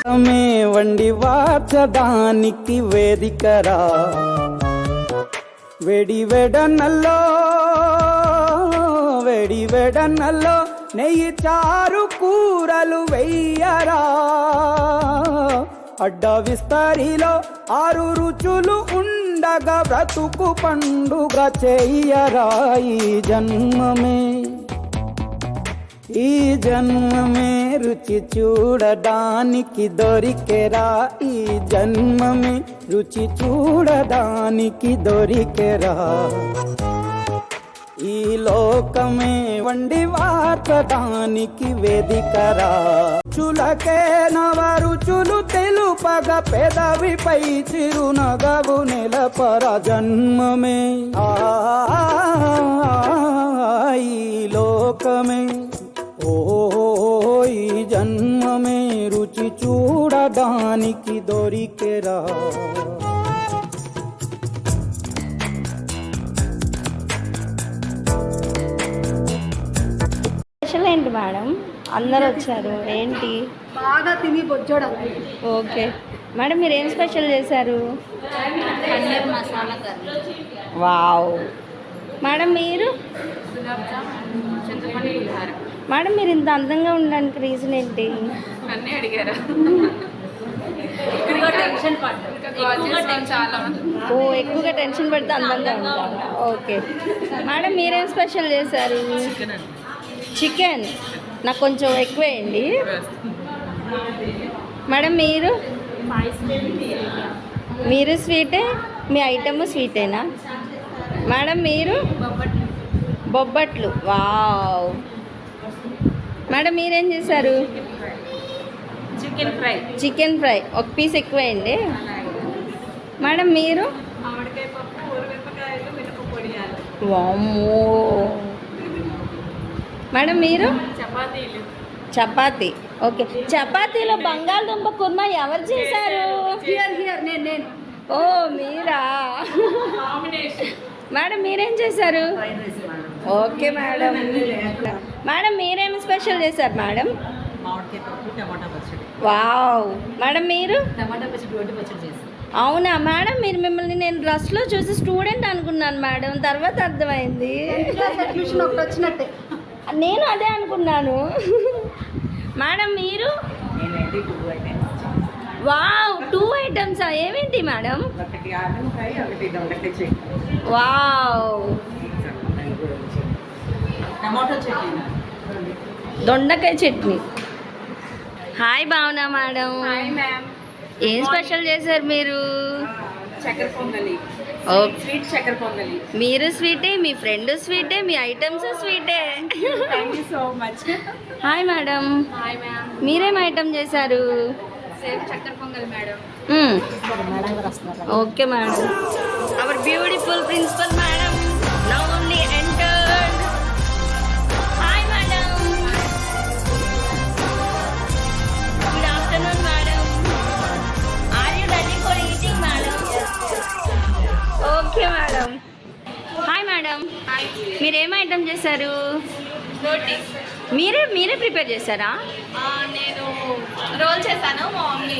వండి వాచడానికి వేదికరా వేడి వెడనల్లో నెయ్యి చారు కూరలు వెయ్యరా అడ్డ విస్తరిలో 6 రుచులు ఉండగా బ్రతుకు పండుగ చెయ్యరా ఈ జన్మమే రుచి చూడడానికి దొరికెరా ఈ జన్మమే రుచి చూడడానికి దొరికెరా ఈ లోకమే వండి వాచడానికి వేదికరా చులకే నవరుచులు తెలుపగా పెదవిపై చిరునగవు నెలపర జన్మమే ఈ లోకమే ఈ జన్మమే రుచి చూడడానికి దొరికెరా స్పెషల్ ఏంటి మేడం? అందరు వచ్చారు ఏంటి? బాగా తిని బొజ్జోడం. ఓకే మేడం, మీరు ఏం స్పెషల్ చేశారు? Paneer masala curry. Wow. Madam మీరు? మేడం మీరు ఇంత అందంగా ఉండడానికి రీజన్ ఏంటి? అన్నీ అడిగారా? ఎక్కువగా టెన్షన్ పడితే అందంగా ఉంటాను. ఓకే మేడం, మీరేం స్పెషల్ చేశారు? చికెన్ నాకు కొంచెం ఎక్కువేయండి. మేడం మీరు స్వీటే? మీ ఐటమ్ స్వీటేనా? మేడం మీరు? బొబ్బట్లు. వావ్. మేడం మీరేం చేశారు? Chicken fry. ఒక పీస్ ఎక్కువేయండి. మేడం మీరు? వామ్మో. మేడం మీరు? చపాతీ. ఓకే, చపాతీలో బంగాళదుంప కుర్మా ఎవరు చేశారు? నేను. ఓ మీరా? మేడం మీరేం చేశారు? Okay madam. మేడం మీరేం స్పెషల్ చేశారు మేడం? వావ్. మేడం మీరు? అవునా మేడం, మిమ్మల్ని నేను డ్రెస్లో చూసి స్టూడెంట్ అనుకున్నాను మేడం, తర్వాత అర్థమైంది. వచ్చినట్టే నేను అదే అనుకున్నాను. మేడం మీరు? వావ్, 2 ఐటమ్సా? ఏమేంటి మేడం? వావ్. దొండకాయ chutney. Hi Bhavana madam. Hi ma'am. ఏం స్పెషల్ చేశారు మీరు? చక్కెర పొంగలి. స్వీట్ చక్కెర పొంగలి. మీరు స్వీటే, మీ ఫ్రెండ్ స్వీటే, మీ ఐటమ్స్ స్వీటే. Thank you so much. Hi madam. Hi ma'am. మీరేం ఐటమ్ చేశారు? సేమ్ చక్కెర pongal madam. Okay madam. Our beautiful principal madam now only entered. Hi madam. Good afternoon madam. Are you ready for eating madam? Okay madam. Hi madam. మీరేం item చేశారు? రోటీ. మీరే prepare చేశారా? నేను role చేశాను, మా మమ్మీ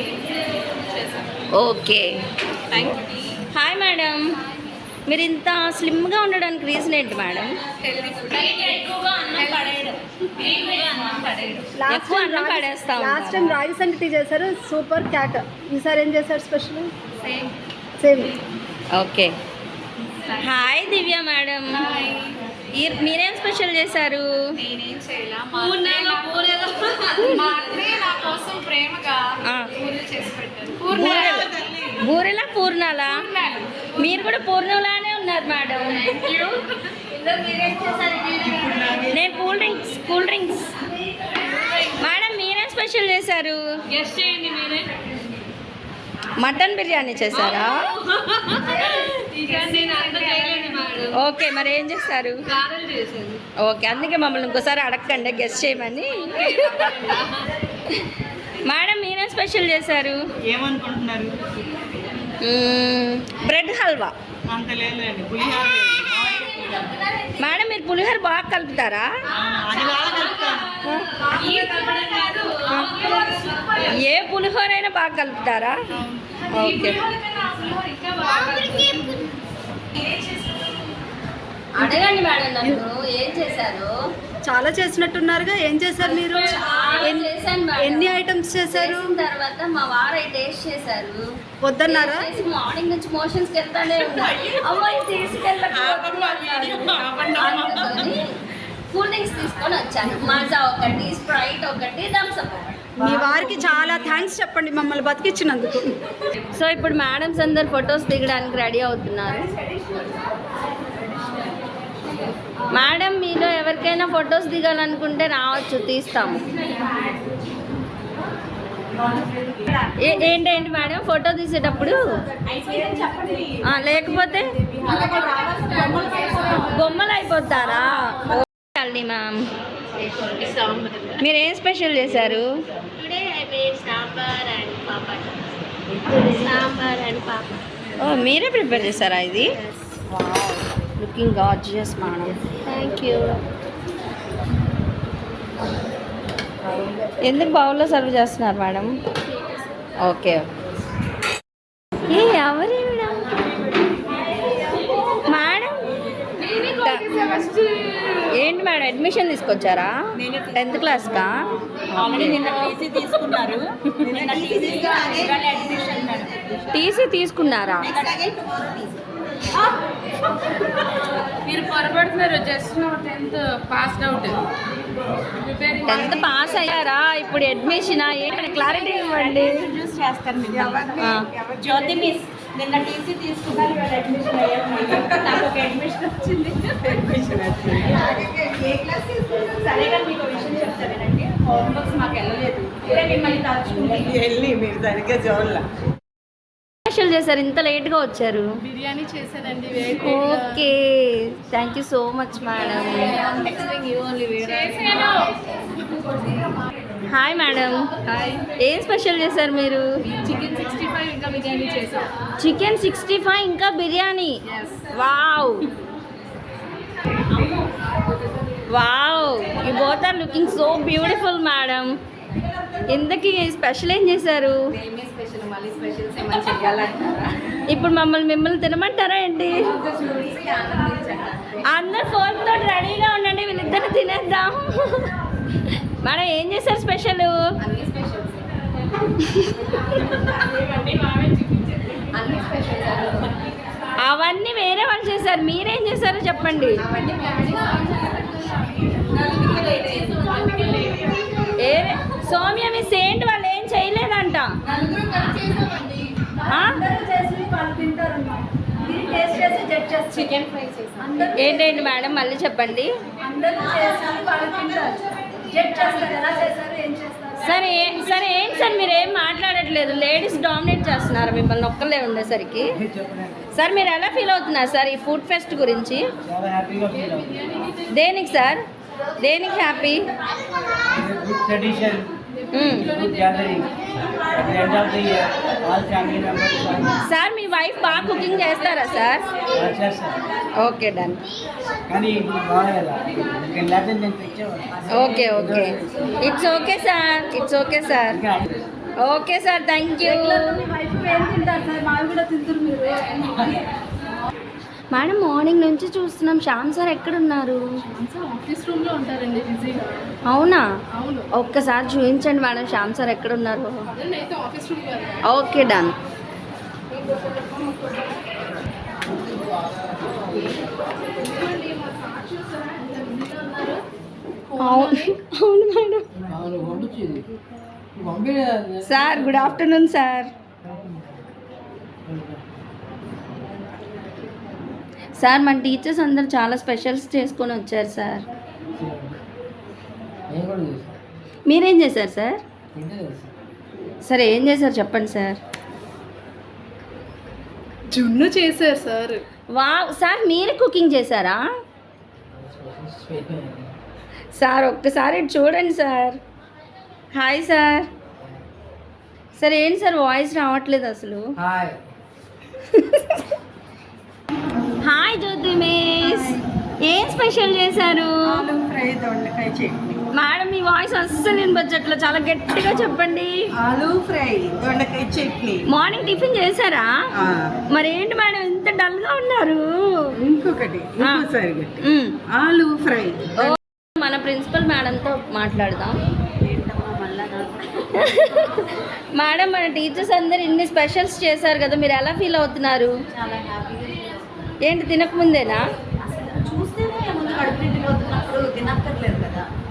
చేశాను. Okay thank you. Hi madam, మీరు ఇంత స్లిమ్గా ఉండడానికి రీజన్ ఏంటి మేడం? Healthy food. ఎక్కువ అన్నం పడేయడం. ఎక్కువ అన్నం పడేస్తాం. లాస్ట్ టైం రాగి సంగటి చేశారు, సూపర్ క్యాట్. ఈసారి ఏం చేశారు స్పెషల్? సేమ్. ఓకే. హాయ్ దివ్య మేడం. మీరేం స్పెషల్ చేశారు? నేనేం చేయాల, నా కోసం ప్రేమగా పూరీలు చేసి పెట్టారు. బూరెలా పూర్ణాలా? మీరు కూడా పూర్ణంలానే ఉన్నారు మేడం. నేను కూల్ డ్రింక్స్. మేడం మీరేం స్పెషల్ చేశారు? గెస్ట్ చేయండి మీరే. మటన్ బిర్యానీ చేశారా? ఓకే, మరి ఏం చేస్తారు? ఓకే, అందుకే మమ్మల్ని ఇంకోసారి అడగండి గెస్ట్ చేయమని. మేడం మీరేం స్పెషల్ చేశారు? ఏమనుకుంటున్నారు? బ్రెడ్ హల్వా. అంత లేదండి, పులిహోర. మేడం మీరు పులిహోర బాగా కలుపుతారా? అది బాగా కలుపుతాను. ఏ పులిహోర అయినా బాగా కలుపుతారా? ఓకే. అడగండి మేడం నన్ను ఏం చేశారు. చాలా చేసినట్టున్నారుగా. ఏం చేశారు మీరు? ఎన్ని ఐటమ్స్ చేశారు? తర్వాత మా వారు టేస్ట్ చేశారు. వద్దన్నారా? మార్నింగ్ నుంచి మోషన్స్కి వెళ్తానే ఉన్నారు. అమ్మాయి కూల్ డ్రింక్స్ తీసుకొని వచ్చాను. మాజా ఒకటి, స్ప్రైట్ ఒకటి, థమ్స్ అప్ ఒకటి. మీ వారికి చాలా థ్యాంక్స్ చెప్పండి మమ్మల్ని బతికించినందుకు. సో ఇప్పుడు మేడమ్స్ అందరు ఫొటోస్ దిగడానికి రెడీ అవుతున్నారు. మేడం మీలో ఎవరికైనా ఫొటోస్ దిగాలనుకుంటే రావచ్చు, తీస్తాము. ఏంటేంటి మేడం ఫోటో తీసేటప్పుడు? లేకపోతే బొమ్మలు అయిపోతారా? మ్యామ్ మీరు ఏం స్పెషల్ చేశారు? ఓ మీరే ప్రిపేర్ చేశారా ఇది? Looking gorgeous madam. Thank you. ఎందుకు బౌల్లో సర్వ్ చేస్తున్నారు మేడం? ఓకే. ఎవరు మేడం? ఏంటి మేడం అడ్మిషన్ తీసుకొచ్చారా 10th క్లాస్కా? టీసీ తీసుకున్నారా? మీరు పొరపడుతున్నారు. Just 10th passed out. 10th pass అయ్యారా? ఇప్పుడు అడ్మిషన్ ఏంటంటే క్లారిటీ ఇవ్వండి. ఇంట్రడ్యూస్ చేస్తారు జ్యోతి మిస్. నిన్న టీసీ తీసుకున్నారు, అడ్మిషన్ అయ్యారు. నాకు ఒక అడ్మిషన్ వచ్చింది. సరే కానీ మీకు విషయం చెప్తానండి. హోంవర్క్స్ మాకు వెళ్ళలేదు. మిమ్మల్ని తలుచుకుంటాను. వెళ్ళి మీరు సరిగ్గా చూడాల. స్పెషల్ చేశారు, ఇంత లేట్గా వచ్చారు. బిర్యానీ చేశానండి. Okay, thank you so much madam. Hi madam. ఏం స్పెషల్ చేశారు మీరు? చికెన్ 65 ఇంకా బిర్యానీ చేశాం. చికెన్ 65 ఇంకా biryani. Wow wow, you both are looking so beautiful madam. ఇంతకీ స్పెషల్ ఏం చేశారు? ఇప్పుడు మిమ్మల్ని తినమంటారా ఏంటి? అందరు ఫోన్తో రెడీగా ఉండండి, వీళ్ళిద్దరు తినేద్దాం. మేడం ఏం చేశారు స్పెషల్? అవన్నీ వేరే వాళ్ళు చేశారు, మీరేం చేశారో చెప్పండి. సౌమ్య మీ సేంట్ వాళ్ళు ఏం చేయలేదంట. ఏంటండి మేడం మళ్ళీ చెప్పండి. సరే సరే ఏంటి సార్ మీరు ఏం మాట్లాడట్లేదు? లేడీస్ డామినేట్ చేస్తున్నారు మిమ్మల్ని ఒక్కళ్ళే ఉండేసరికి. సార్ మీరు ఎలా ఫీల్ అవుతున్నారు సార్ ఈ ఫుడ్ ఫెస్ట్ గురించి? దేనికి సార్, దేనికి హ్యాపీ? సార్ మీ వైఫ్ బాగా కుకింగ్ చేస్తారా sir? Okay done. Okay okay, it's okay sir, it's okay sir. Okay sir, thank you. Madam morning నుంచి చూస్తున్నాం, శ్యామ్ సార్ ఎక్కడున్నారు? ఆఫీస్ రూమ్ లో ఉంటారండి బిజీగా. అవునా? అవును. ఒక్కసారి చూపించండి మేడం శ్యామ్ సార్ ఎక్కడున్నారు. అయితే ఆఫీస్ రూమ్ లో. Okay done. అవును madam. Sir good afternoon sir. Sir మన టీచర్స్ అందరు చాలా స్పెషల్స్ చేసుకొని వచ్చారు సార్. మీరేం చేశారు సార్? సరే ఏం చేశారు చెప్పండి సార్. జున్ను చేశారు సార్. వావ్ సార్ మీరే కుకింగ్ చేశారా? సార్ ఒక్కసారి చూడండి సార్. Hi sir. సార్ ఏంటి సార్ వాయిస్ రావట్లేదు అసలు? హాయ్ జ్యోతి మిస్, ఏం స్పెషల్ చేశారు? ఆలు ఫ్రై, దొండకాయ చట్నీ. మేడం మీ వాయిస్ అస్సలు వినిపించట్లేదు, చాలా గట్టిగా చెప్పండి. ఆలూ ఫ్రై, దొండకాయ చట్నీ. మార్నింగ్ టిఫిన్ చేశారా? మరి ఏంటి మేడం ఇంత డల్ గా ఉన్నారు? ఇంకొకటి ఆలూ ఫ్రై. మన ప్రిన్సిపల్ మేడంతో మాట్లాడదాం. మేడం మన టీచర్స్ అందరు ఇన్ని స్పెషల్స్ చేశారు కదా, మీరు ఎలా ఫీల్ అవుతున్నారు? ఏంటి తినకముందేనా?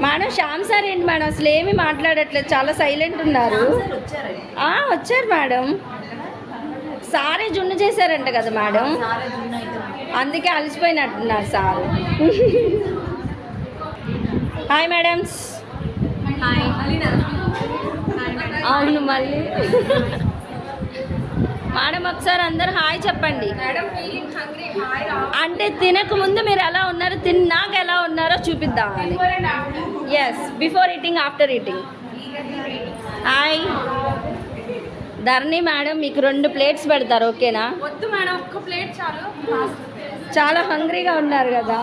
మేడం శ్యామ్ సార్ ఏంటి మేడం అసలు ఏమీ మాట్లాడట్లేదు, చాలా సైలెంట్ ఉన్నారు. వచ్చారు మేడం, సారే జున్ను చేశారంట కదా మేడం, అందుకే అలసిపోయినట్టున్నారు సారు. Hi madams. అవును మళ్ళీ మేడం ఒకసారి అందరు హాయ్ చెప్పండి. అంటే తినక ముందు మీరు ఎలా ఉన్నారు, తిన్నాక ఎలా ఉన్నారో చూపిద్దామని. Yes, before eating after eating. Hi Dharani madam, మీకు 2 ప్లేట్స్ పెడతారు, ఓకేనా? వద్దు మేడం, ఒక్క ప్లేట్ చాలు. చాలా హంగ్రీగా ఉన్నారు కదా.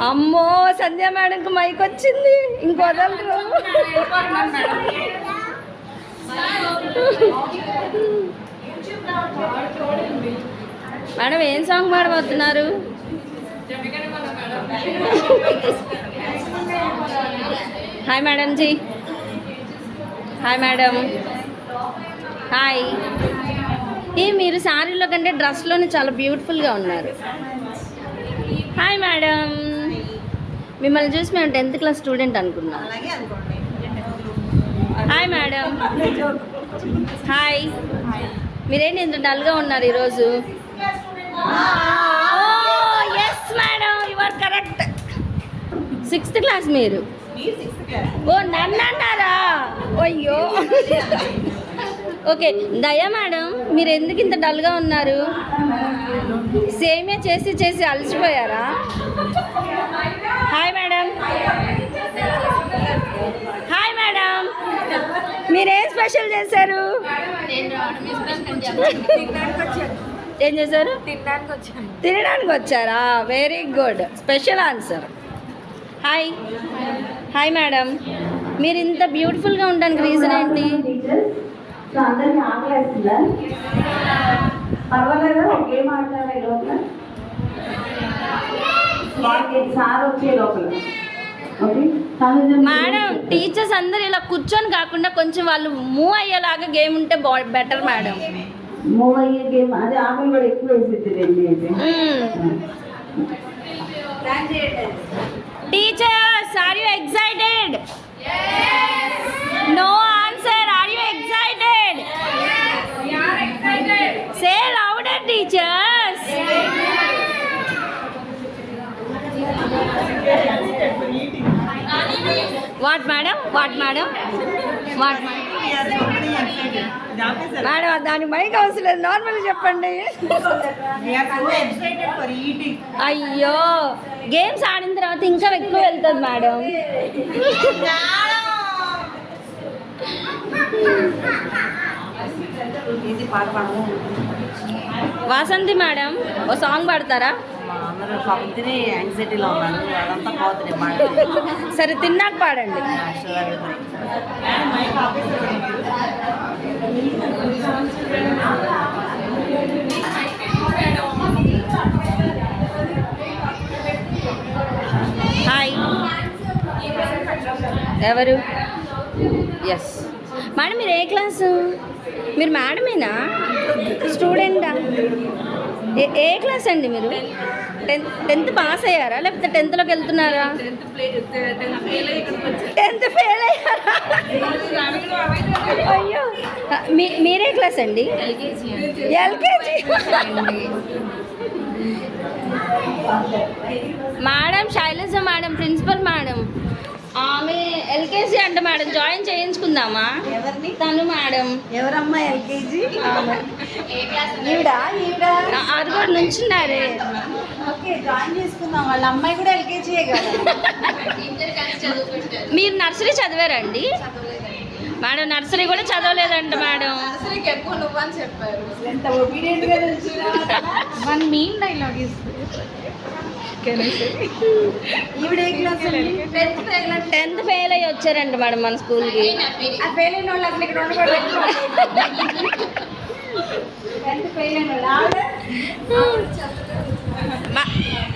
అమ్మో సంధ్య మేడంకి మైక్ వచ్చింది, ఇంకొదలరు. మేడం ఏం సాంగ్ పాడబోతున్నారు? Hi madam ji. Hi madam. Hi. మీరు శారీలో కంటే డ్రెస్లోనే చాలా బ్యూటిఫుల్గా ఉన్నారు. హాయ్ మేడం, మిమ్మల్ని చూసి మేము 10th క్లాస్ స్టూడెంట్ అనుకున్నాం. Hi madam. హాయ్. మీరేంటి ఇంత డల్గా ఉన్నారు ఈరోజు? Yes madam, you are correct. 6th class మీరు? ఓ నన్ను అన్నారా? అయ్యో. ఓకే దయా మేడం, మీరు ఎందుకు ఇంత డల్గా ఉన్నారు? సేమే చేసి చేసి అలసిపోయారా? Hi madam. హాయ్ మేడం, మీరేం స్పెషల్ చేశారు? ఏం చేశారు? తినడానికి వచ్చారా? Very good, special answer. Hi. Hi madam, మీరు ఇంత బ్యూటిఫుల్గా ఉండడానికి రీజన్ ఏంటి? అందరికి ఆకలిస్తుందా? పర్వాలేదా? ఒక గేమ్ ఆడతారా ఈ లోపల? సార్ వచ్చే లోపల. మేడం టీచర్స్ అందరు ఇలా కూర్చొని కాకుండా కొంచెం వాళ్ళు మూవ్ అయ్యేలాగా గేమ్ ఉంటే బెటర్ మేడం. మూవ్ అయ్యే గేమ్ అదే, ఆకలి కూడా ఎక్కువ వేసిద్ది. Teachers are you excited? No answer. Are you excited? Say louder teachers. What madam? What madam? What madam? దాని మైక్ అవసరం లేదు, నార్మల్గా చెప్పండి. అయ్యో, గేమ్స్ ఆడిన తర్వాత ఇంకా ఎక్కువ వెళ్తుంది మేడం. వాసంతి మేడం ఓ సాంగ్ పాడతారా? సరే తిన్నాక పాడండి. హాయ్. ఎవరు? ఎస్ మేడం, మీరు ఏ క్లాసు? మీరు మేడమేనా? స్టూడెంటా? ఏ క్లాస్ అండి మీరు? 10th పాస్ అయ్యారా లేకపోతే 10thలోకి వెళ్తున్నారా? 10th ఫెయిల్ అయ్యారా? అయ్యో, మీరే క్లాస్ అండి? LKG. Madam Shailaja madam, principal madam, ఆమె ఎల్కేజీ అంట మేడం. జాయిన్ చేయించుకుందామా? ఎవరిని? తను మేడం. ఎవరమ్మా ఎల్కేజీ? అది కూడా నుంచున్నారే. ఓకే, జాయిన్ చేసుకుందాం. వాళ్ళ అమ్మాయి కూడా ఎల్కేజీయే కదా. మీరు నర్సరీ చదివారండి? మేడం నర్సరీ కూడా చదవలేదంట మేడం. ఎక్కువ నువ్వు అని చెప్పారు. ఎంత ఒబీడియంట్గా వన్ మెయిన్ డైలాగ్ ఇస్ ఈవిడ ఏ క్లాస్ అండి? 10th ఫెయిల్ అయ్యి వచ్చారండి మేడం మన స్కూల్కి. ఆ ఫెయిల్ అయిన వాళ్ళు అసలు ఇక్కడ ఉండకూడదు. 10th ఫెయిల్ అయిన వాళ్ళు ఆవిడ?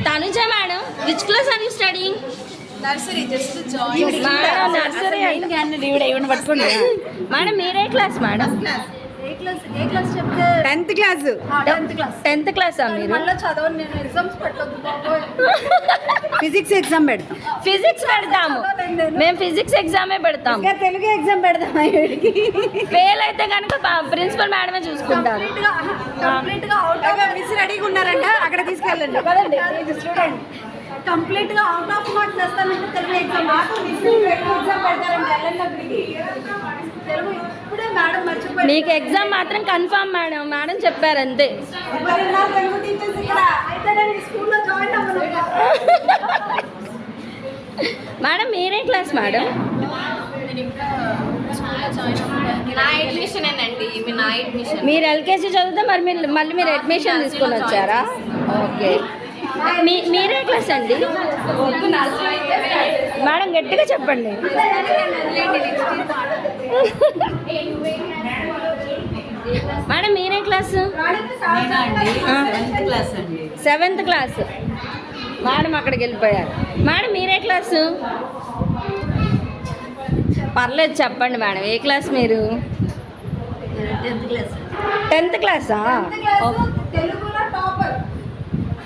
Tanuja madam, which class are you studying? Nursery just madam nursery ఇవ్వండి పట్టుకోండి. మేడం మీరే క్లాస్ మేడం? ఏ క్లాస్ చెప్తే 10th క్లాస్. 10th క్లాసా మీరు? మళ్ళీ చదవండి, నేను ఎగ్జామ్స్ పెట్టొద్దు బాబోయ్. ఫిజిక్స్ ఎగ్జామ్ పెడతాం. ఫిజిక్స్ పెడతాము, మేము ఫిజిక్స్ ఎగ్జామే పెడతాము. ఇంకా తెలుగు ఎగ్జామ్ పెడదాం. ఈవిడికి ఫెయిల్ అయితే కనుక ప్రిన్సిపల్ మేడమే చూసుకుంటారు. కంప్లీట్ గా అవుట్ ఆఫ్ మిస్ రెడీగా ఉన్నారంట, అక్కడ తీసుకెళ్ళండి. కదండి స్టూడెంట్ కంప్లీట్ గా అవుట్ ఆఫ్ మార్క్స్ వేస్తానంటే తెలుగు ఎగ్జామ్ ఎగ్జామ్ పెడతారండి. వెళ్ళండి అక్కడికి. తెలుగు ఇప్పుడే మేడం మర్చిపోయి. మీకు ఎగ్జామ్ మాత్రం కన్ఫామ్ మేడం, మేడం చెప్పారు అంతే. తెలుగు టీచర్స్ ఇక్కడ అయితే నేను స్కూల్లో జాయిన్ అవ్వను. మేడం మీరే క్లాస్ మేడం? మీరు ఎల్కేజీ చదివితే మరి మళ్ళీ మీరు అడ్మిషన్ తీసుకొని వచ్చారా? ఓకే. మీరే క్లాస్ అండి మేడం? గట్టిగా చెప్పండి. మేడం మీరే క్లాసు? 7th class. మేడం అక్కడికి వెళ్ళిపోయారు. మేడం మీరే క్లాసు? పర్లేదు చెప్పండి మేడం, ఏ క్లాస్ మీరు? 10th క్లాసా? తెలుగులో టాపర్.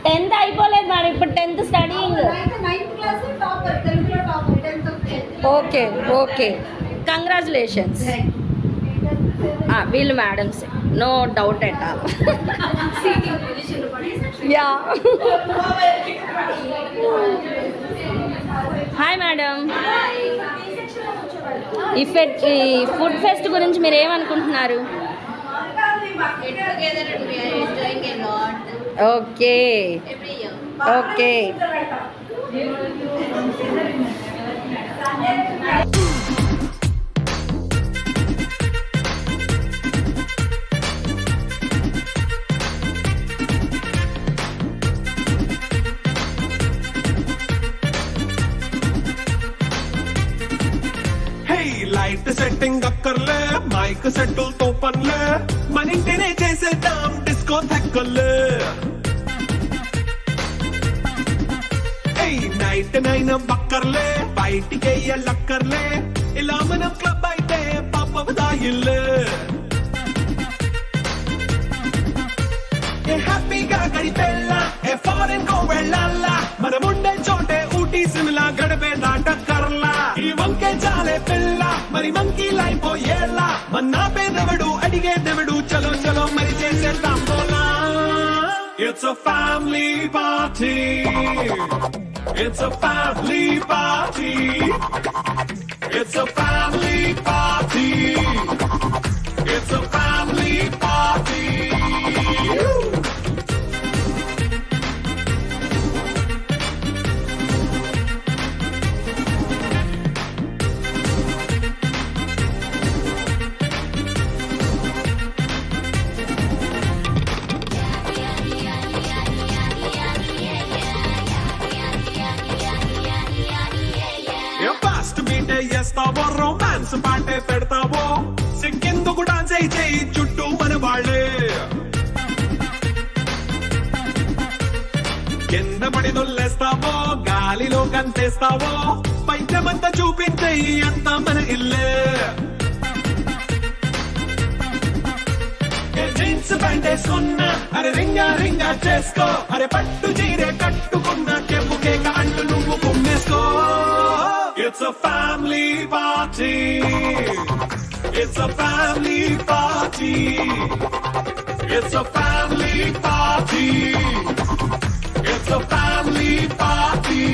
10th అయిపోలేదు మేడం, ఇప్పుడు 10th studying. 9th class topper, తెలుగులో topper. 10th. Okay okay, congratulations. వీళ్ళు madams, no doubt at all. Yeah. హాయ్ మేడం. ఈ ఫుడ్ ఫెస్ట్ గురించి మీరు ఏమనుకుంటున్నారు? Okay okay. లైట్ సెట్టింగ్ అక్కర్లే, మైక్ సెట్టులతో పనులే, మన ఇంటినే చేసేద్దాం డిస్కో థెక్కర్లే. నైట్ 9 బక్కర్లే, బయటికి ఎల్లక్కర్లే, ఇలా మనం క్లబ్ అయితే పాపదాయిల్లే. హ్యాపీగా గడిపెళ్ళ, ఫారెన్ కో వెళ్ళాల, మనముండే చోటే ఊటీ సిమ్లా గడిపే దాటక్కర్లా. ఈ వంకే చాలే పిల్ల, మరి మంకీ లైఫ్ ఏళ్ళ, మన్నా పేదవడు అడిగేదెవడు, చలో చలో మరి చేసేద్దాం పోలా. It's a family party. It's a family party. It's a family party. It's a family party. చేస్తావో, రొమాన్స్ పాటే పెడతావో, సిగ్గెందుకు డాన్స్ చేయి చుట్టూ మన వాళ్ళే. కింద పడి దొల్లేస్తావో, గాలిలో కంతేస్తావో, పైచమంతా చూపించేయి అంతా మన ఇల్లే. జీన్స్ ప్యాంట్ వేసుకున్నా, అరే రింగా రింగా చేసుకో, అరే పట్టు చీరే కట్టుకున్నా, చెప్పుకే కాళ్ళు నువ్వు కుమ్మేసుకో. It's a family party. It's a family party. It's a family party. It's a family party.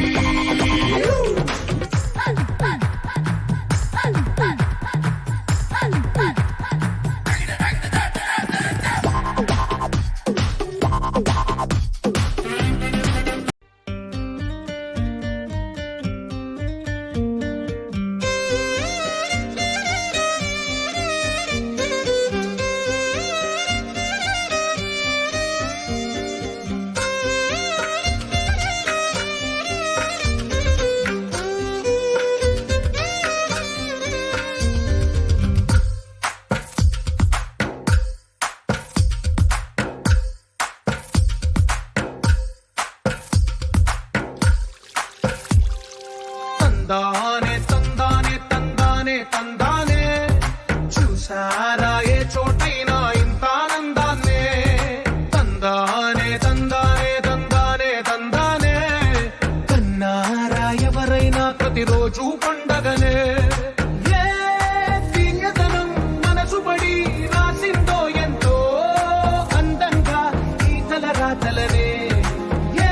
తందానే తందానే తందానే తందానే చూసారా ఏ చోటైనా ఇంత ఆనందాన్నే తందానే తందానే తందానే తందానే కన్నారా ఎవరైనా ప్రతిరోజు పండగనే ఏ తీయదనం మనసు పడి రాసిందో ఎంతో అందంగా ఈ తలరాతలనే ఏ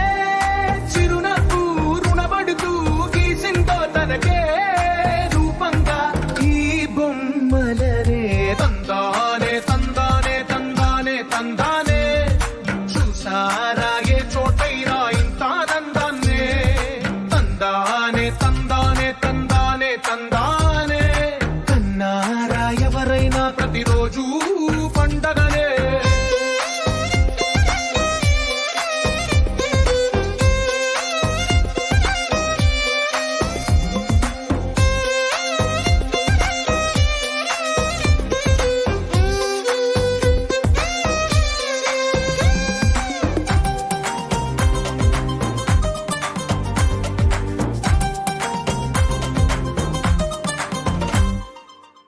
చిరునవ్వు రుణపడుతూ గీసిందో తనకే రూపంగా ఈ బొమ్మలనే తందానే తందానే తందానే తందానే చూసారా ఏ చోటైనా ఇంత ఆనందాన్నే తందానే తందానే తందానే తందానే కన్నారా ఎవరైనా ప్రతిరోజు పండగనే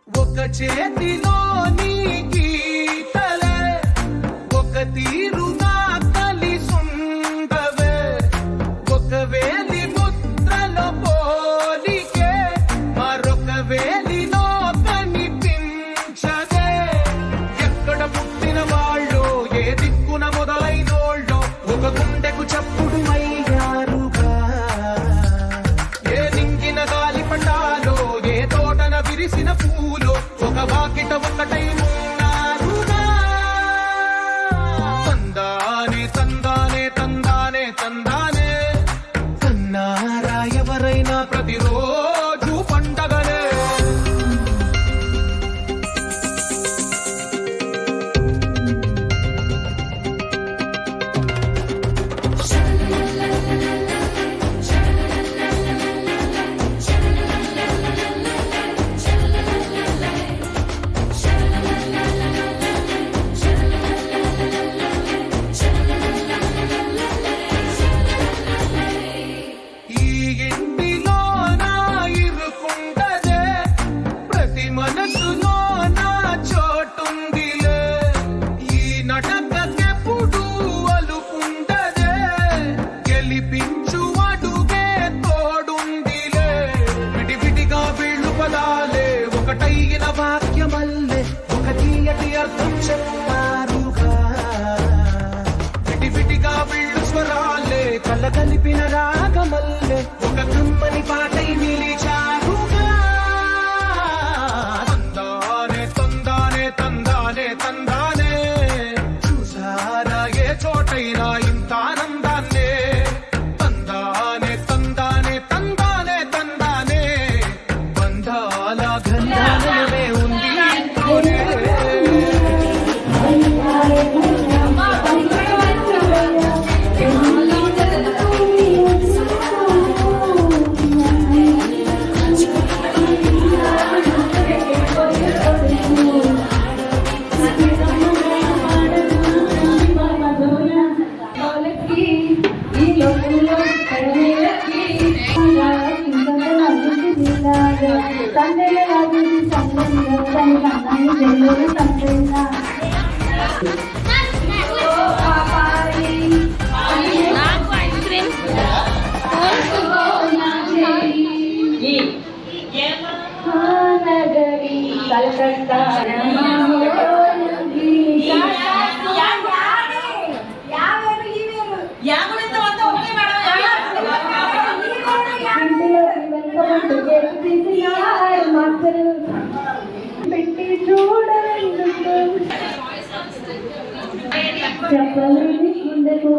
ఒక చేతిలో నీ గీతలే ఒక తీరుగా కలిసుండవే ఒక వేలి ముద్రలో పోలికే మరొక వేలిలో కనిపించదే ఎక్కడ పుట్టిన వాళ్ళు ఏ దిక్కున మొదలైనోళ్ళో ఒక గుండెకు చప్పుడు అయ్యారుగా ఏ నింగిన గాలి పటాలో ఏ తోటన విరిసిన పూలో ఒక వాకిట ఒకటై ఉన్నారుగా తందానే తందానే తందానే తందానే కన్నారా ఎవరైనా ప్రతిరోజు పండగనే ఈ ఇంటిలో నా ఇరుకుండదే ప్రతి మనసులో నా చోటుందిలే ఈ నటకెప్పుడు అలుపుండదే గెలిపించు అడుగే తోడుందిలే విడివిడిగా వీళ్ళు పదాలే ఒకటైన వాక్యమల్లే ఒక తీయటి అర్థం చెప్పారుగా విడివిడిగా వీళ్ళు స్వరాలే కలగలిపిన రాగమల్లే ఒక కమ్మని పాటై నిలిచారుగా తందానే తందానే తందానే తందానే చూసారా ఏ చోటైనా ఇంత ఆనందాన్నే తందానే తందానే తందానే తందానే బంధాల గంధాలనే ఉంది ఇంట్లోనే నాకు ఐస్ క్రీమ్ పెట్టి చూడలేదు చెప్పలేదు గుండెకు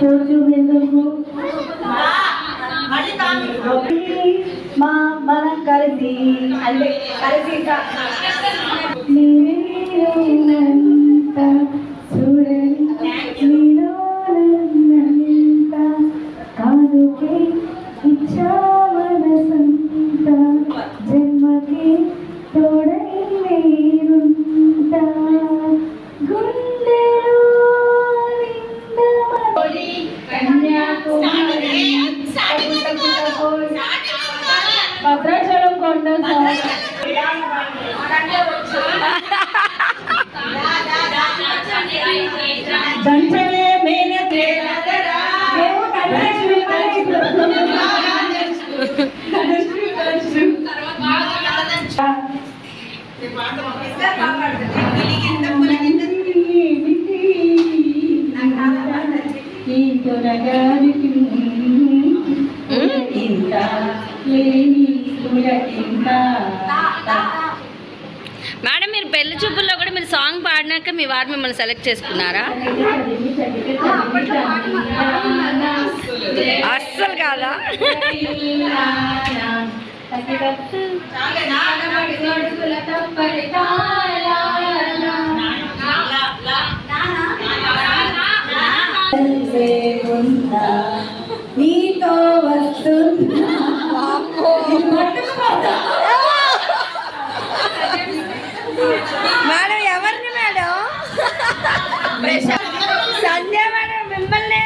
రోజు ఎందుకు మా మనం కలిసి అంటే కలిసి నీవేనంత చూడండి నీలోనంత కాదుకే ఇచ్చావనసంత జన్మకి తోడై నేనుంటా గుండెలో నిండా కన్యాకుమారి భద్రాచలం కొండ దంచలే మేన మేడం మీరు పెళ్లి చూపుల్లో కూడా మీరు సాంగ్ పాడినాక మీ వారు మిమ్మల్ని సెలెక్ట్ చేసుకున్నారా? అస్సలు కాదా? నీతో వస్తున్నా మేడం ఎవరిని మేడం? సంధ్య మేడం మిమ్మల్ని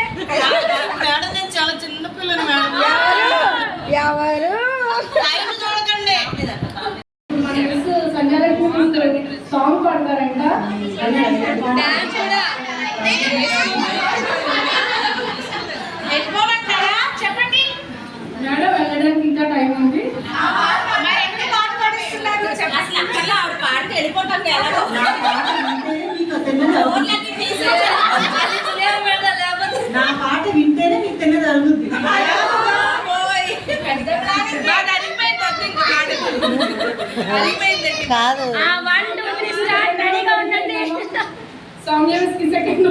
మేడం నేను చాలా చిన్న పిల్లని మేడం. ఎవరు చూడకండి. సాంగ్ పాడతారంట వెళ్ళిపోమంటారా చెప్పండి. మేడం వెళ్ళడానికి ఇంకా టైం ఉంది. మరి ఎందుకు పాట పాడిస్తున్నారు చెప్పండి. అసలు అక్కడ ఆవిడ పాడితే వెళ్ళిపోతాం ఎలాగో. నా పాట వింటేనే మీకు తిన్న జరుగుద్ది. కాదు 1 2 3 స్టార్ట్ రెడీగా ఉండండి. సాంగ్ కి సెకండ్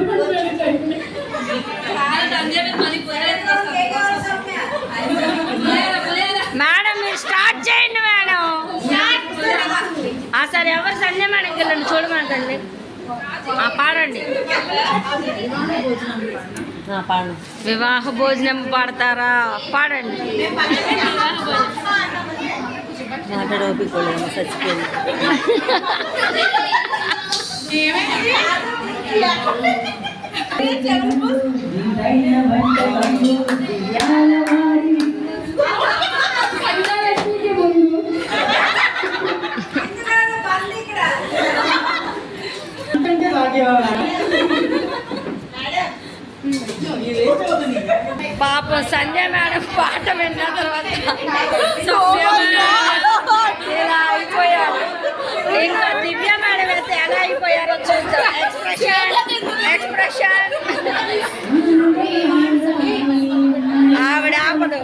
మేడం మీరు స్టార్ట్ చేయండి మేడం. సరే ఎవరు సంధ్య మేడంకి వెళ్ళండి చూడమంటండి. పాడండి. వివాహ భోజనం పాడతారా? పాడండి. మాట్లాడోపికోలేము చచ్చిపోయింది. పాపం సంధ్య మేడం పాట విన్న తర్వాత ఇలా అయిపోయారు. ఇంకా దివ్య మేడం అయితే ఎలా అయిపోయారో చూద్దాం. ఎక్స్ప్రెషన్ ఆవిడ ఆపదు.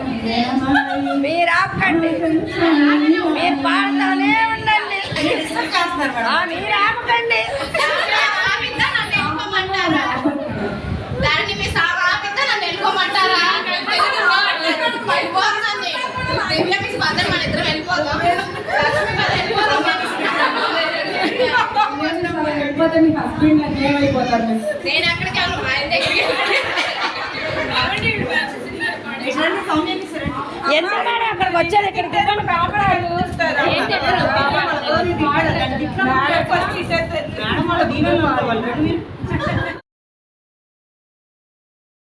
మీరు ఆపకండి. మీరు పాడుతూనే ఉండండి. మీరు ఆపకండి. దాన్ని మీ సాగితే నన్ను వెళ్ళిపోమంటారా? దివ్య మీ స్పందన మన ఇద్దరం వెళ్ళిపోతాం. వెళ్ళిపోతే మీ హస్బెండ్ నాకు ఏమైపోతారు? నేను ఎక్కడికి వెళ్ళను మా ఆయన దగ్గరికి. ఎంత మేడం అక్కడికి వచ్చేది? ఇక్కడికి ఇవ్వండి పాపడాలు. మేడం వాళ్ళ దీవెనలో ఉంటారు వాళ్ళు.